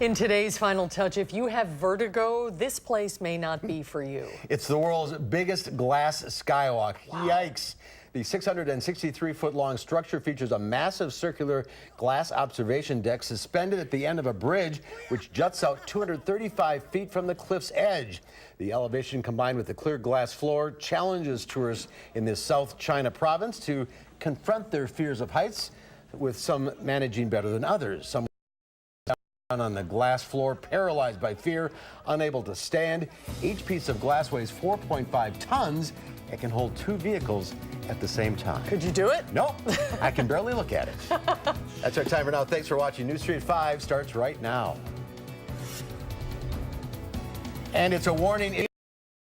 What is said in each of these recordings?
In today's Final Touch, if you have vertigo, this place may not be for you. It's the world's biggest glass skywalk. Wow. Yikes. The 663-foot-long structure features a massive circular glass observation deck suspended at the end of a bridge, which juts out 235 feet from the cliff's edge. The elevation, combined with the clear glass floor, challenges tourists in this South China province to confront their fears of heights, with some managing better than others. Some on the glass floor, paralyzed by fear, unable to stand. Each piece of glass weighs 4.5 tons. It can hold 2 vehicles at the same time. Could you do it? Nope. I can barely look at it. That's our time for now. Thanks for watching. News Street 5 starts right now. And it's a warning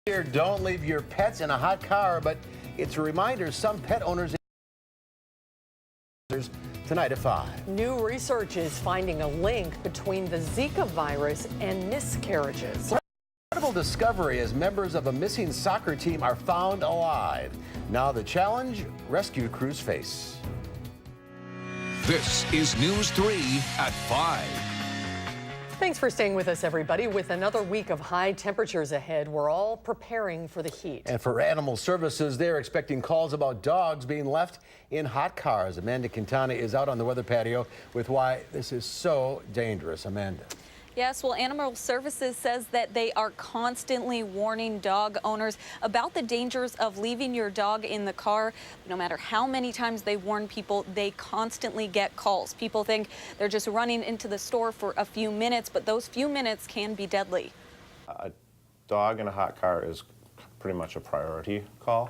here, don't leave your pets in a hot car, but it's a reminder some pet owners tonight at 5. New research is finding a link between the Zika virus and miscarriages. Incredible discovery as members of a missing soccer team are found alive. Now the challenge rescue crews face. This is News 3 at 5. Thanks for staying with us, everybody. With another week of high temperatures ahead, we're all preparing for the heat. And for animal services, they're expecting calls about dogs being left in hot cars. Amanda Quintana is out on the weather patio with why this is so dangerous. Amanda. Yes, well, Animal Services says that they are constantly warning dog owners about the dangers of leaving your dog in the car. No matter how many times they warn people, they constantly get calls. People think they're just running into the store for a few minutes, but those few minutes can be deadly. A dog in a hot car is pretty much a priority call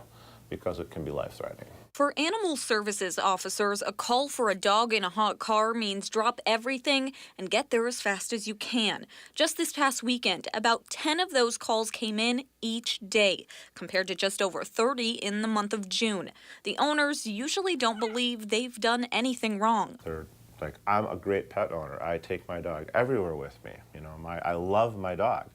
because it can be life-threatening. For Animal Services officers, a call for a dog in a hot car means drop everything and get there as fast as you can. Just this past weekend, about 10 of those calls came in each day, compared to just over 30 in the month of June. The owners usually don't believe they've done anything wrong. They're like, I'm a great pet owner. I take my dog everywhere with me. You know, I love my dog.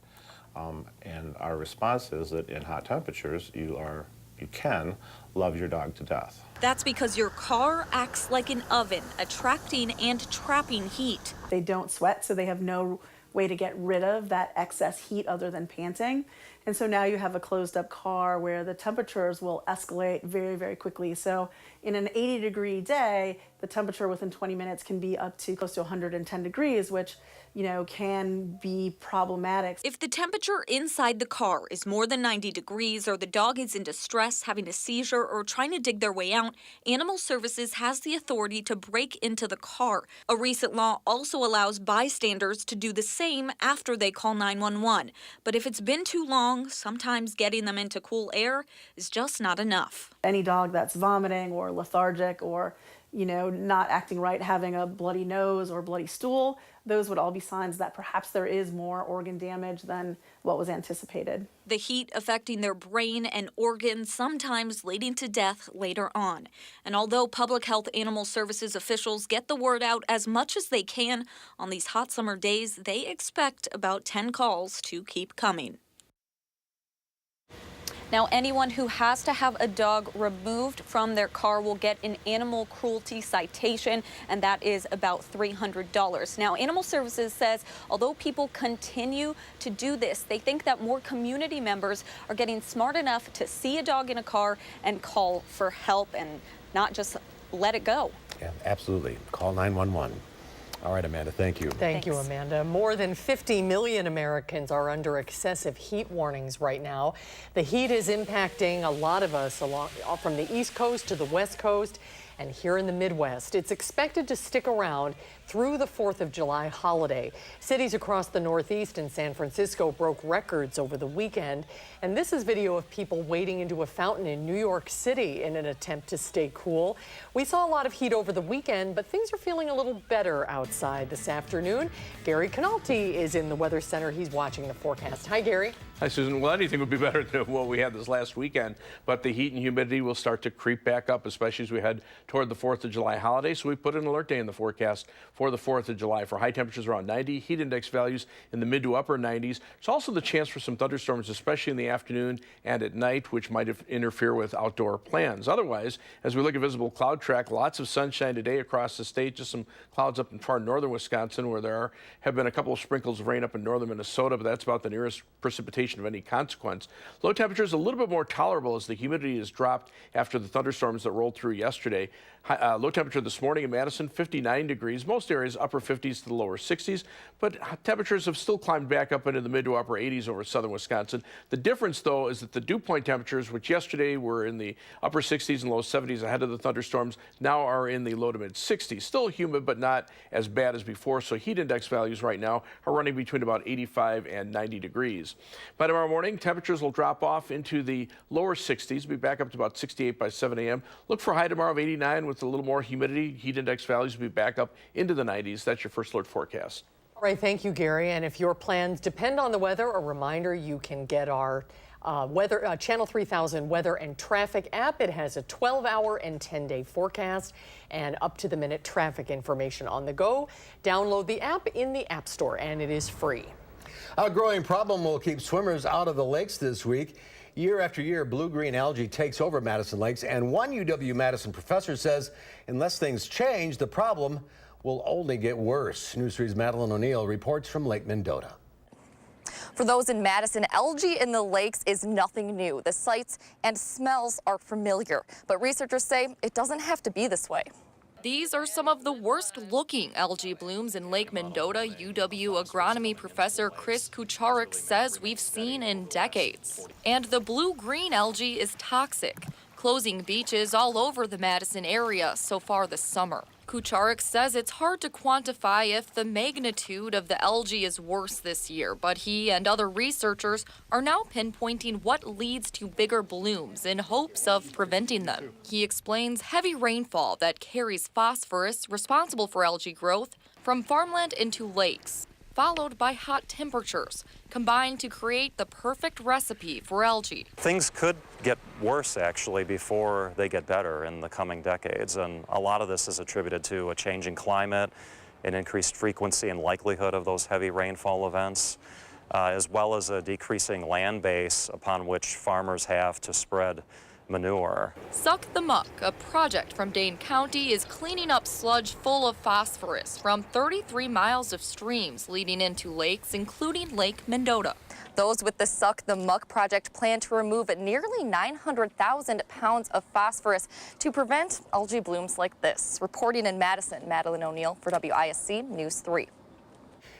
And our response is that in hot temperatures, you can love your dog to death. That's because your car acts like an oven, attracting and trapping heat. They don't sweat, so they have no way to get rid of that excess heat other than panting. And so now you have a closed up car where the temperatures will escalate very, very quickly. So in an 80-degree day, the temperature within 20 minutes can be up to close to 110 degrees, which, you know, can be problematic. If the temperature inside the car is more than 90 degrees or the dog is in distress, having a seizure, or trying to dig their way out, Animal Services has the authority to break into the car. A recent law also allows bystanders to do the same after they call 911. But if it's been too long, sometimes getting them into cool air is just not enough. Any dog that's vomiting or lethargic or, you know, not acting right, having a bloody nose or bloody stool, those would all be signs that perhaps there is more organ damage than what was anticipated. The heat affecting their brain and organs, sometimes leading to death later on. And although Public Health Animal Services officials get the word out as much as they can on these hot summer days, they expect about 10 calls to keep coming. Now, anyone who has to have a dog removed from their car will get an animal cruelty citation, and that is about $300. Now, Animal Services says although people continue to do this, they think that more community members are getting smart enough to see a dog in a car and call for help and not just let it go. Yeah, absolutely. Call 911. All right, Amanda, thank you. Thank you, Amanda. More than 50 million Americans are under excessive heat warnings right now. The heat is impacting a lot of us from the East Coast to the West Coast and here in the Midwest. It's expected to stick around through the 4th of July holiday. Cities across the Northeast and San Francisco broke records over the weekend. And this is video of people wading into a fountain in New York City in an attempt to stay cool. We saw a lot of heat over the weekend, but things are feeling a little better outside this afternoon. Gary Canalti is in the Weather Center. He's watching the forecast. Hi, Gary. Hi, Susan. Well, anything would be better than what we had this last weekend, but the heat and humidity will start to creep back up, especially as we head toward the 4th of July holiday. So we put an alert day in the forecast for for the 4th of July for high temperatures around 90, heat index values in the mid to upper 90s. There's also the chance for some thunderstorms, especially in the afternoon and at night, which might interfere with outdoor plans. Otherwise, as we look at visible cloud track, lots of sunshine today across the state, just some clouds up in far northern Wisconsin where there have been a couple of sprinkles of rain up in northern Minnesota, but that's about the nearest precipitation of any consequence. Low temperatures a little bit more tolerable as the humidity has dropped after the thunderstorms that rolled through yesterday. Low temperature this morning in Madison, 59 degrees. Most areas upper 50s to the lower 60s, but temperatures have still climbed back up into the mid to upper 80s over southern Wisconsin. The difference, though, is that the dew point temperatures, which yesterday were in the upper 60s and low 70s ahead of the thunderstorms, now are in the low to mid 60s. Still humid, but not as bad as before. So heat index values right now are running between about 85 and 90 degrees. By tomorrow morning, temperatures will drop off into the lower 60s, be back up to about 68 by 7 a.m. Look for a high tomorrow of 89 with a little more humidity. Heat index values will be back up into the 90s. That's your first alert forecast. All right, thank you, Gary. And if your plans depend on the weather, a reminder, you can get our Channel 3000 weather and traffic app. It has a 12-hour and 10-day forecast and up-to-the-minute traffic information on the go. Download the app in the App Store, and it is free. A growing problem will keep swimmers out of the lakes this week. Year after year, blue-green algae takes over Madison lakes, and one UW-Madison professor says unless things change, the problem will only get worse. News 3's Madeline O'Neill reports from Lake Mendota. For those in Madison, algae in the lakes is nothing new. The sights and smells are familiar, but researchers say it doesn't have to be this way. These are some of the worst-looking algae blooms in Lake Mendota. UW agronomy professor Chris Kucharek says we've seen in decades. And the blue-green algae is toxic, closing beaches all over the Madison area so far this summer. Kucharek says it's hard to quantify if the magnitude of the algae is worse this year, but he and other researchers are now pinpointing what leads to bigger blooms in hopes of preventing them. He explains heavy rainfall that carries phosphorus responsible for algae growth from farmland into lakes, followed by hot temperatures, combined to create the perfect recipe for algae. Things could get worse, actually, before they get better in the coming decades, and a lot of this is attributed to a changing climate, an increased frequency and likelihood of those heavy rainfall events, as well as a decreasing land base upon which farmers have to spread manure. Suck the Muck, a project from Dane County, is cleaning up sludge full of phosphorus from 33 miles of streams leading into lakes, including Lake Mendota. Those with the Suck the Muck project plan to remove nearly 900,000 pounds of phosphorus to prevent algae blooms like this. Reporting in Madison, Madeline O'Neill for WISC News 3.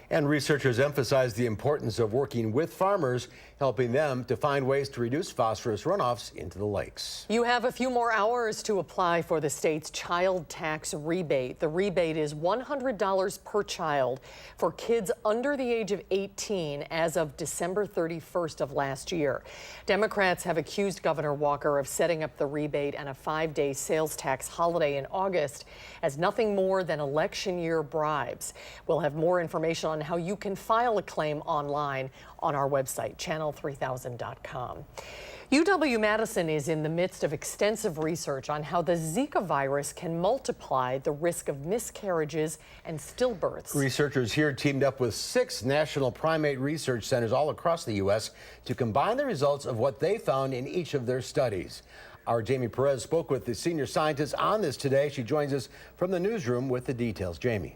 And researchers emphasize the importance of working with farmers, helping them to find ways to reduce phosphorus runoffs into the lakes. You have a few more hours to apply for the state's child tax rebate. The rebate is $100 per child for kids under the age of 18 as of December 31st of last year. Democrats have accused Governor Walker of setting up the rebate and a 5-day sales tax holiday in August as nothing more than election year bribes. We'll have more information on how you can file a claim online on our website, channel3000.com. UW-Madison is in the midst of extensive research on how the Zika virus can multiply the risk of miscarriages and stillbirths. Researchers here teamed up with 6 national primate research centers all across the U.S. to combine the results of what they found in each of their studies. Our Jamie Perez spoke with the senior scientist on this today. She joins us from the newsroom with the details. Jamie.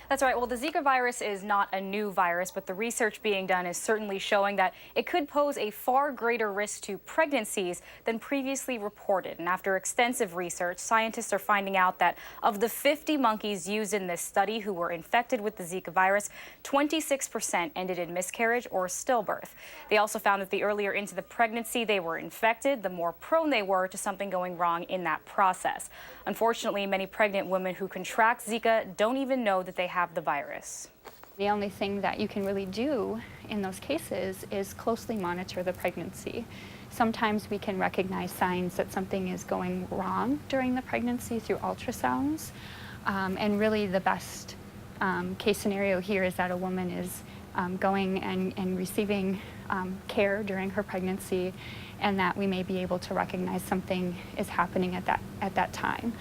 That's right. Well, the Zika virus is not a new virus, but the research being done is certainly showing that it could pose a far greater risk to pregnancies than previously reported. And after extensive research, scientists are finding out that of the 50 monkeys used in this study who were infected with the Zika virus, 26% ended in miscarriage or stillbirth. They also found that the earlier into the pregnancy they were infected, the more prone they were to something going wrong in that process. Unfortunately, many pregnant women who contract Zika don't even know that they have the virus. The only thing that you can really do in those cases is closely monitor the pregnancy. Sometimes we can recognize signs that something is going wrong during the pregnancy through ultrasounds. And really the best case scenario here is that a woman is going and receiving care during her pregnancy, and that we may be able to recognize something is happening at that time.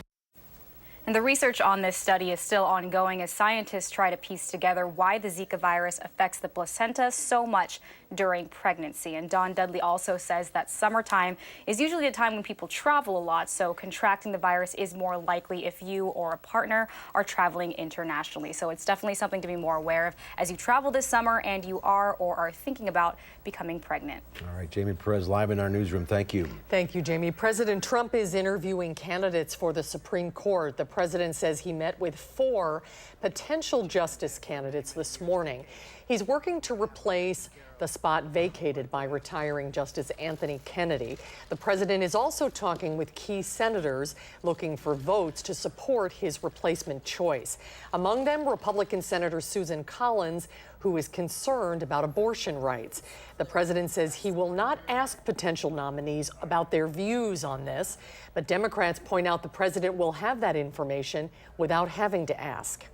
And the research on this study is still ongoing as scientists try to piece together why the Zika virus affects the placenta so much during pregnancy. And Don Dudley also says that summertime is usually a time when people travel a lot, so contracting the virus is more likely if you or a partner are traveling internationally. So it's definitely something to be more aware of as you travel this summer and you are or are thinking about becoming pregnant. All right, Jamie Perez live in our newsroom. Thank you. Thank you, Jamie. President Trump is interviewing candidates for the Supreme Court. The president says he met with 4 potential justice candidates this morning. He's working to replace the spot vacated by retiring Justice Anthony Kennedy. The president is also talking with key senators looking for votes to support his replacement choice. Among them, Republican Senator Susan Collins, who is concerned about abortion rights. The president says he will not ask potential nominees about their views on this, but Democrats point out the president will have that information without having to ask.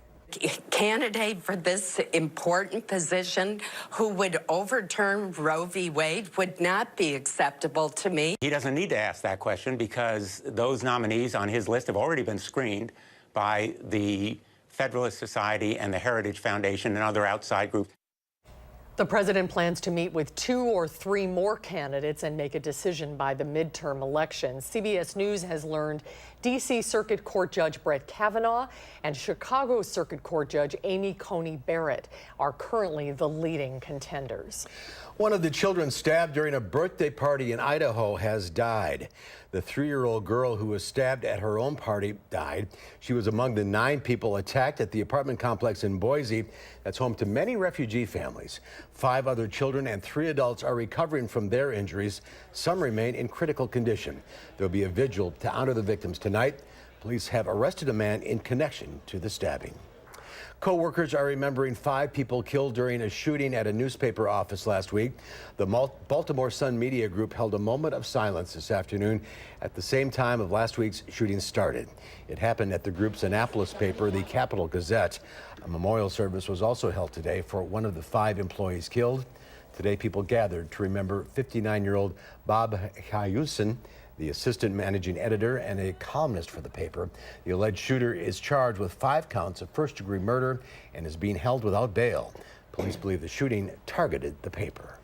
Candidate for this important position who would overturn Roe v. Wade would not be acceptable to me. He doesn't need to ask that question because those nominees on his list have already been screened by the Federalist Society and the Heritage Foundation and other outside groups. The president plans to meet with 2 or 3 more candidates and make a decision by the midterm elections. CBS News has learned D.C. Circuit Court Judge Brett Kavanaugh and Chicago Circuit Court Judge Amy Coney Barrett are currently the leading contenders. One of the children stabbed during a birthday party in Idaho has died. The 3-year-old girl who was stabbed at her own party died. She was among the 9 people attacked at the apartment complex in Boise that's home to many refugee families. 5 other children and 3 adults are recovering from their injuries. Some remain in critical condition. There'll be a vigil to honor the victims tonight. Police have arrested a man in connection to the stabbing. Co-workers are remembering 5 people killed during a shooting at a newspaper office last week. The Baltimore Sun Media Group held a moment of silence this afternoon at the same time of last week's shooting started. It happened at the group's Annapolis paper, the Capital Gazette. A memorial service was also held today for one of the 5 employees killed. Today, people gathered to remember 59-year-old Bob Hayusin, the assistant managing editor and a columnist for the paper. The alleged shooter is charged with 5 counts of first-degree murder and is being held without bail. Police believe the shooting targeted the paper.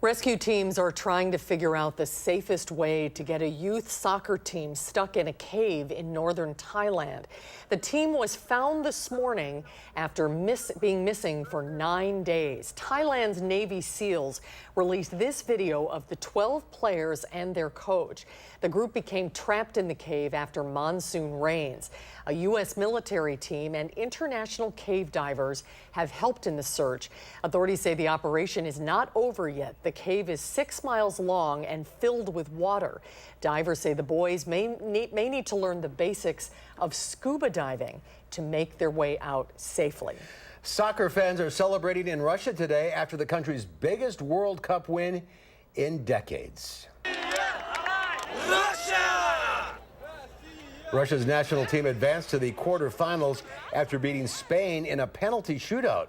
Rescue teams are trying to figure out the safest way to get a youth soccer team stuck in a cave in northern Thailand. The team was found this morning after being missing for 9 days. Thailand's Navy SEALs released this video of the 12 players and their coach. The group became trapped in the cave after monsoon rains. A U.S. military team and international cave divers have helped in the search. Authorities say the operation is not over yet. The cave is 6 miles long and filled with water. Divers say the boys may need to learn the basics of scuba diving to make their way out safely. Soccer fans are celebrating in Russia today after the country's biggest World Cup win in decades. Russia's national team advanced to the quarterfinals after beating Spain in a penalty shootout.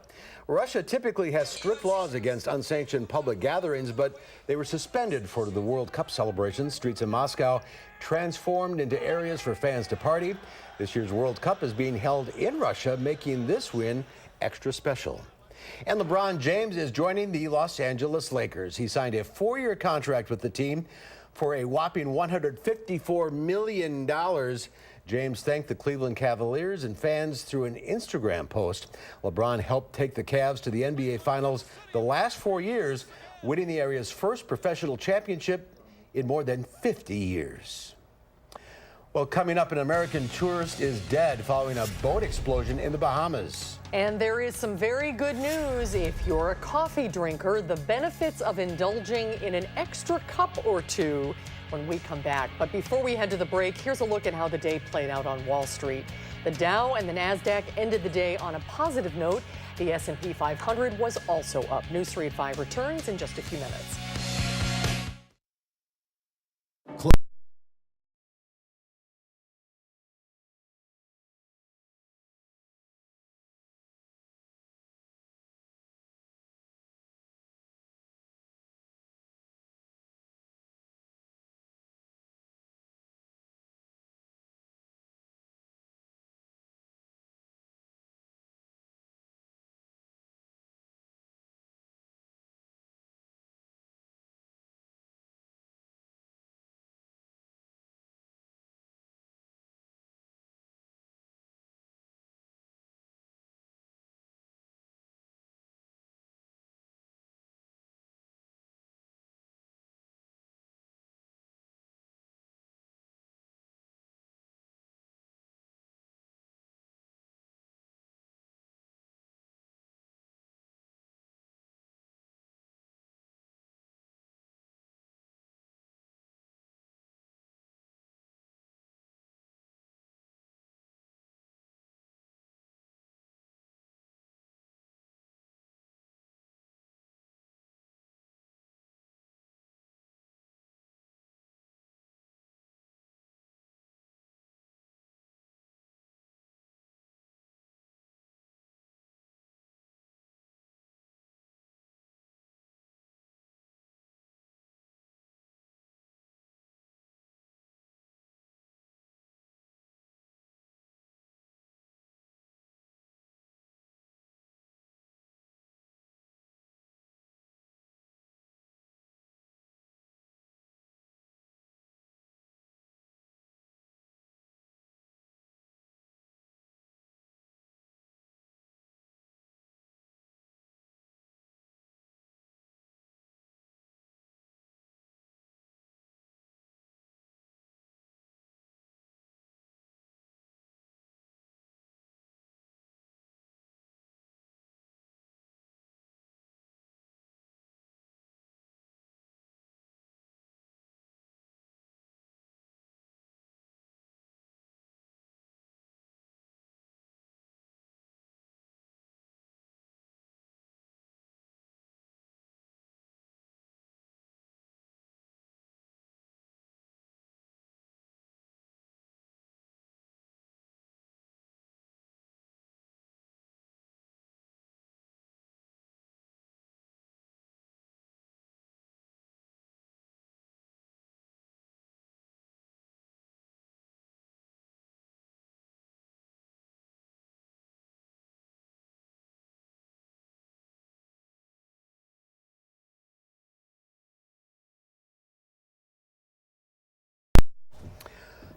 Russia typically has strict laws against unsanctioned public gatherings, but they were suspended for the World Cup celebrations. Streets in Moscow transformed into areas for fans to party. This year's World Cup is being held in Russia, making this win extra special. And LeBron James is joining the Los Angeles Lakers. He signed a 4-year contract with the team for a whopping $154 million. James thanked the Cleveland Cavaliers and fans through an Instagram post. LeBron helped take the Cavs to the NBA Finals the last 4 years, winning the area's first professional championship in more than 50 years. Well, coming up, an American tourist is dead following a boat explosion in the Bahamas. And there is some very good news. If you're a coffee drinker, the benefits of indulging in an extra cup or two when we come back. But before we head to the break, here's a look at how the day played out on Wall Street. The Dow and the Nasdaq ended the day on a positive note. The S&P 500 was also up. News 3 at 5 returns in just a few minutes.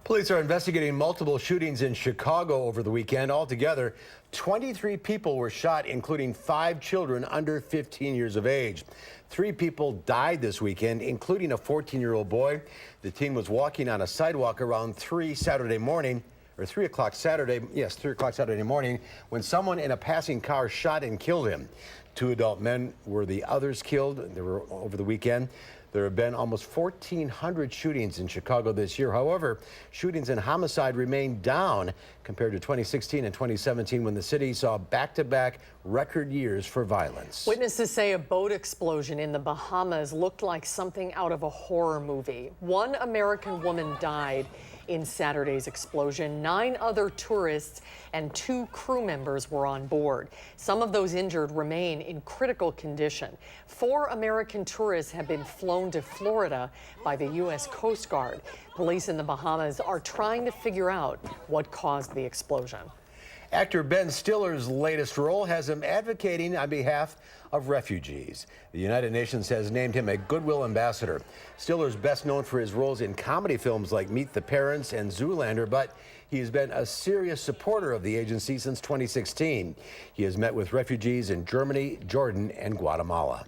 Police are investigating multiple shootings in Chicago over the weekend. Altogether, 23 people were shot, including 5 children under 15 years of age. 3 people died this weekend, including a 14-year-old boy. The teen was walking on a sidewalk around 3 o'clock Saturday morning, when someone in a passing car shot and killed him. 2 adult men were the others killed. They were over the weekend. There have been almost 1,400 shootings in Chicago this year. However, shootings and homicide remain down compared to 2016 and 2017, when the city saw back-to-back record years for violence. Witnesses say a boat explosion in the Bahamas looked like something out of a horror movie. 1 American woman died in Saturday's explosion. 9 other tourists and 2 crew members were on board. Some of those injured remain in critical condition. 4 American tourists have been flown to Florida by the U.S. Coast Guard. Police in the Bahamas are trying to figure out what caused the explosion. Actor Ben Stiller's latest role has him advocating on behalf of refugees. The United Nations has named him a Goodwill Ambassador. Stiller's best known for his roles in comedy films like Meet the Parents and Zoolander, but he has been a serious supporter of the agency since 2016. He has met with refugees in Germany, Jordan, and Guatemala.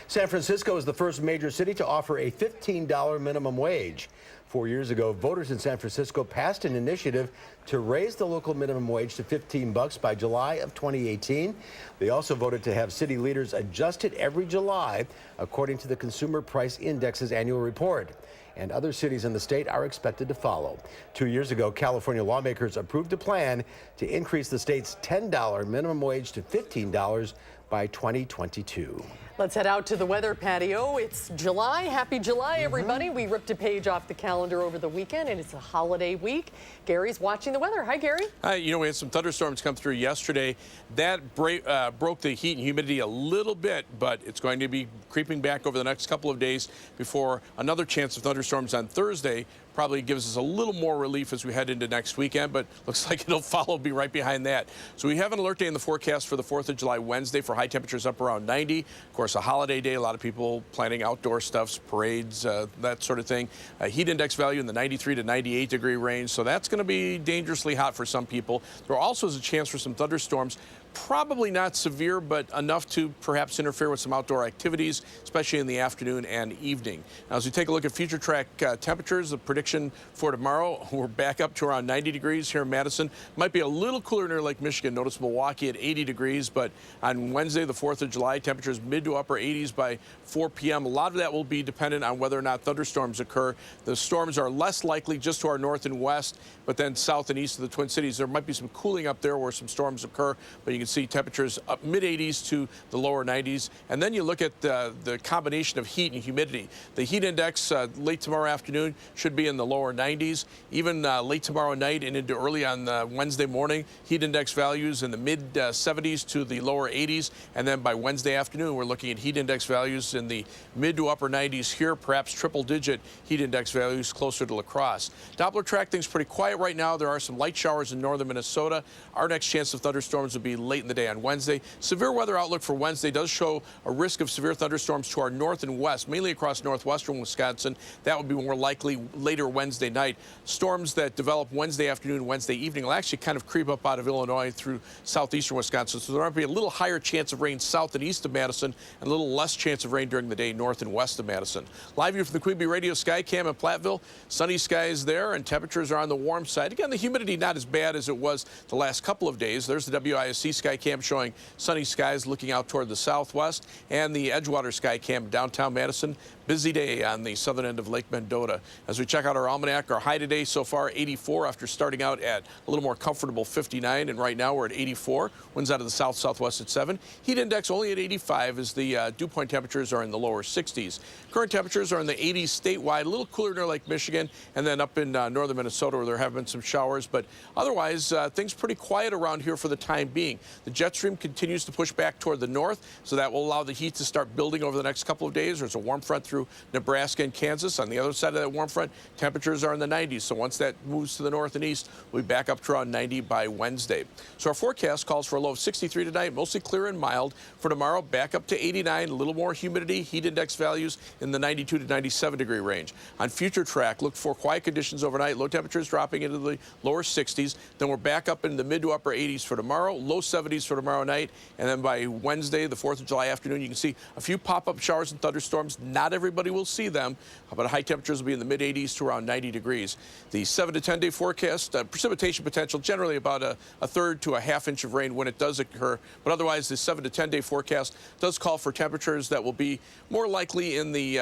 San Francisco is the first major city to offer a $15 minimum wage. 4 years ago, voters in San Francisco passed an initiative to raise the local minimum wage to $15 by July of 2018. They also voted to have city leaders adjust it every July, according to the Consumer Price Index's annual report. And other cities in the state are expected to follow. 2 years ago, California lawmakers approved a plan to increase the state's $10 minimum wage to $15 by 2022. Let's head out to the weather patio. It's July. Happy July, everybody. We ripped a page off the calendar over the weekend, and it's a holiday week. Gary's watching the weather. Hi, Gary. Hi. You know, we had some thunderstorms come through yesterday. That broke the heat and humidity a little bit, but it's going to be creeping back over the next couple of days before another chance of thunderstorms on Thursday. Probably gives us a little more relief as we head into next weekend, but looks like it'll be right behind that. So we have an alert day in the forecast for the 4th of July Wednesday for high temperatures up around 90. Of course, a holiday day, a lot of people planning outdoor stuffs, parades, that sort of thing. Heat index value in the 93 to 98 degree range, so that's going to be dangerously hot for some people. There also is a chance for some thunderstorms. Probably not severe, but enough to perhaps interfere with some outdoor activities, especially in the afternoon and evening. Now, as we take a look at future track temperatures, the prediction for tomorrow, we're back up to around 90 degrees here in Madison. Might be a little cooler near Lake Michigan. Notice Milwaukee at 80 degrees, but on Wednesday, the 4th of July, temperatures mid to upper 80s by 4 p.m. A lot of that will be dependent on whether or not thunderstorms occur. The storms are less likely just to our north and west, but then south and east of the Twin Cities, there might be some cooling up there where some storms occur, but you can see temperatures up mid-80s to the lower 90s. And then you look at the combination of heat and humidity. The heat index late tomorrow afternoon should be in the lower 90s. Even late tomorrow night and into early on Wednesday morning, heat index values in the mid-70s to the lower 80s. And then by Wednesday afternoon, we're looking at heat index values in the mid to upper 90s here, perhaps triple-digit heat index values closer to La Crosse. Doppler track things pretty quiet right now. There are some light showers in northern Minnesota. Our next chance of thunderstorms will be late in the day on Wednesday. Severe weather outlook for Wednesday does show a risk of severe thunderstorms to our north and west, mainly across northwestern Wisconsin. That would be more likely later Wednesday night. Storms that develop Wednesday afternoon, Wednesday evening will actually kind of creep up out of Illinois through southeastern Wisconsin. So there might be a little higher chance of rain south and east of Madison and a little less chance of rain during the day north and west of Madison. Live view from the Queen Bee Radio Skycam in Platteville. Sunny skies there and temperatures are on the warm side. Again, the humidity not as bad as it was the last couple of days. There's the WISC Skycam showing sunny skies looking out toward the southwest, and the Edgewater Skycam downtown Madison. Busy day on the southern end of Lake Mendota. As we check out our almanac, our high today so far 84 after starting out at a little more comfortable 59, and right now we're at 84. Winds out of the south-southwest at 7. Heat index only at 85 as the dew point temperatures are in the lower 60s. Current temperatures are in the 80s statewide, a little cooler near Lake Michigan, and then up in northern Minnesota where there have been some showers. But otherwise, things pretty quiet around here for the time being. The jet stream continues to push back toward the north, so that will allow the heat to start building over the next couple of days. There's a warm front through Nebraska and Kansas. On the other side of that warm front, temperatures are in the 90s. So once that moves to the north and east, we'll be back up to around 90 by Wednesday. So our forecast calls for a low of 63 tonight, mostly clear and mild. For tomorrow, back up to 89, a little more humidity, heat index values in the 92 to 97 degree range. On future track, look for quiet conditions overnight, low temperatures dropping into the lower 60s. Then we're back up in the mid to upper 80s for tomorrow, low 70s for tomorrow night. And then by Wednesday, the 4th of July afternoon, you can see a few pop-up showers and thunderstorms. Not everybody will see them, but high temperatures will be in the mid 80s to around 90 degrees. The 7 to 10 day forecast, precipitation potential generally about a third to a half inch of rain when it does occur. But otherwise, the 7 to 10 day forecast does call for temperatures that will be more likely in the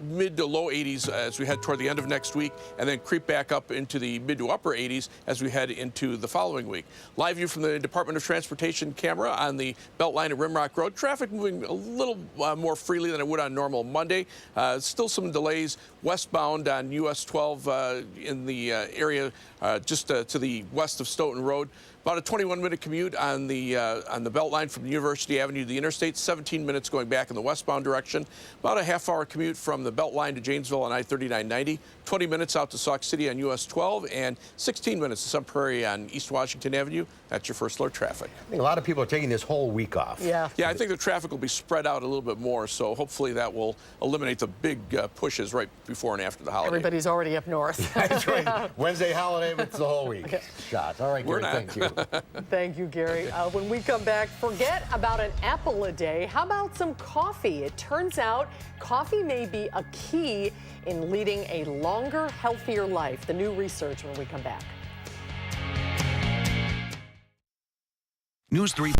mid to low 80s as we head toward the end of next week, and then creep back up into the mid to upper 80s as we head into the following week. Live view from the Department of Transportation camera on the Beltline at Rimrock Road. Traffic moving a little more freely than it would on normal Monday. Still some delays westbound on US 12 in the area just to the west of Stoughton Road. About a 21-minute commute on the Beltline from University Avenue to the interstate, 17 minutes going back in the westbound direction. About a half-hour commute from the Beltline to Janesville on I-3990, 20 minutes out to Sauk City on US 12, and 16 minutes to Sun Prairie on East Washington Avenue. That's your first alert traffic. I think a lot of people are taking this whole week off. Yeah. Yeah, I think the traffic will be spread out a little bit more, so hopefully that will eliminate the big pushes right before and after the holiday. Everybody's already up north. That's right. Wednesday holiday, but it's the whole week. Okay. Shots. All right, Gary, thank you. Thank you, Gary. When we come back, forget about an apple a day. How about some coffee? It turns out coffee may be a key in leading a longer, healthier life. The new research when we come back. News 3.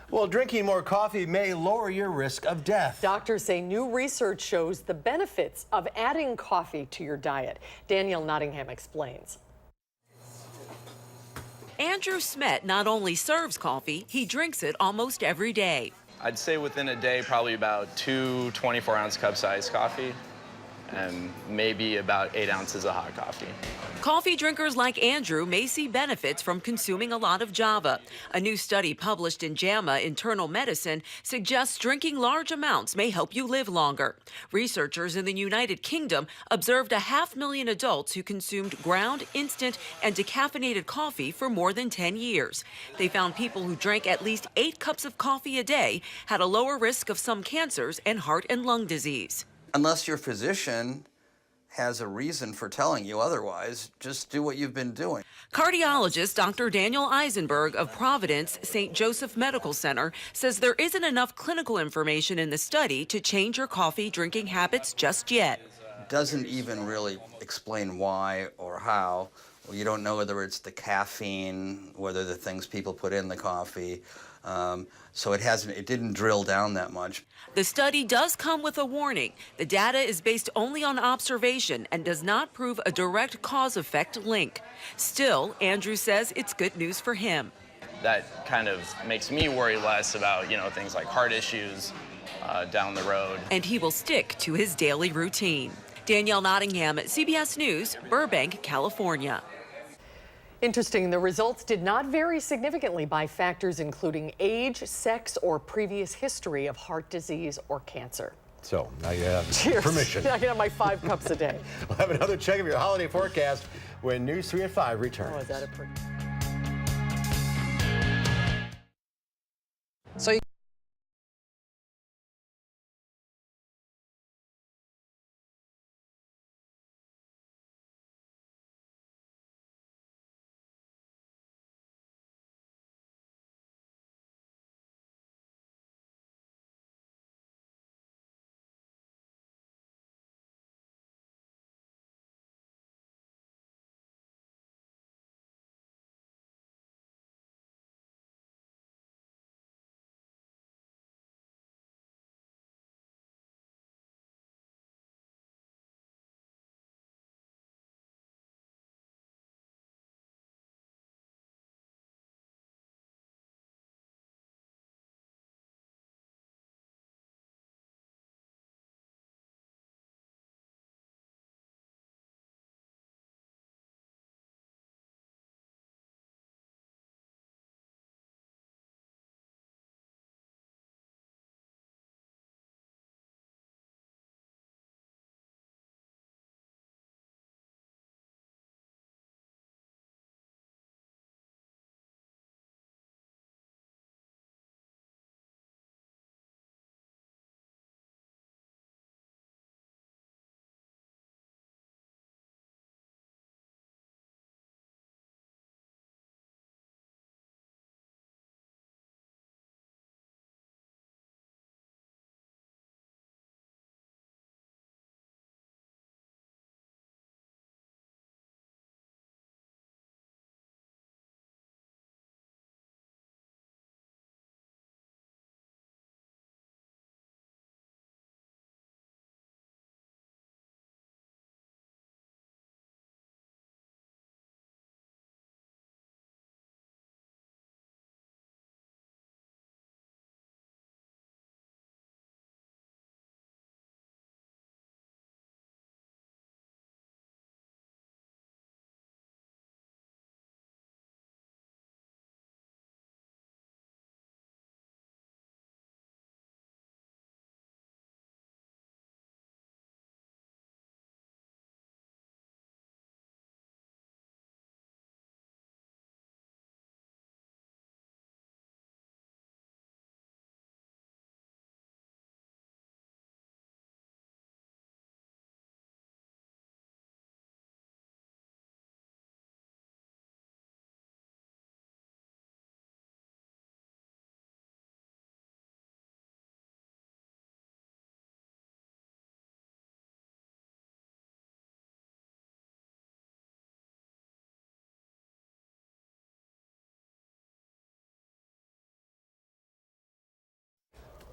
Well, drinking more coffee may lower your risk of death. Doctors say new research shows the benefits of adding coffee to your diet. Danielle Nottingham explains. Andrew Smet not only serves coffee, he drinks it almost every day. I'd say within a day, probably about 2 24-ounce cup-sized coffee and maybe about 8 ounces of hot coffee. Coffee drinkers like Andrew may see benefits from consuming a lot of Java. A new study published in JAMA Internal Medicine suggests drinking large amounts may help you live longer. Researchers in the United Kingdom observed 500,000 adults who consumed ground, instant, and decaffeinated coffee for more than 10 years. They found people who drank at least 8 cups of coffee a day had a lower risk of some cancers and heart and lung disease. Unless your physician has a reason for telling you otherwise, just do what you've been doing. Cardiologist Dr. Daniel Eisenberg of Providence St. Joseph Medical Center says there isn't enough clinical information in the study to change your coffee drinking habits just yet. Doesn't even really explain why or how. Well, you don't know whether it's the caffeine, whether the things people put in the coffee. So it didn't drill down that much. The study does come with a warning. The data is based only on observation and does not prove a direct cause-effect link. Still, Andrew says it's good news for him. That kind of makes me worry less about, things like heart issues down the road. And he will stick to his daily routine. Danielle Nottingham, CBS News, Burbank, California. Interesting, the results did not vary significantly by factors including age, sex, or previous history of heart disease or cancer. So now you have Cheers. permission. I can have my 5 cups a day. We'll have another check of your holiday forecast when News 3 at 5 returns. Oh, is that a pretty... So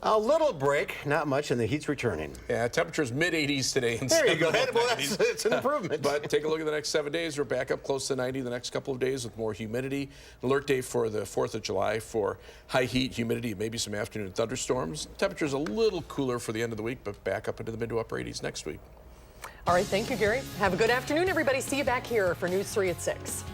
A little break, not much, and the heat's returning. Yeah, temperatures mid-80s today. There you go. Well, it's an improvement. But take a look at the next 7 days. We're back up close to 90 the next couple of days with more humidity. Alert day for the 4th of July for high heat, humidity, maybe some afternoon thunderstorms. Temperatures a little cooler for the end of the week, but back up into the mid to upper 80s next week. All right, thank you, Gary. Have a good afternoon, everybody. See you back here for News 3 at 6.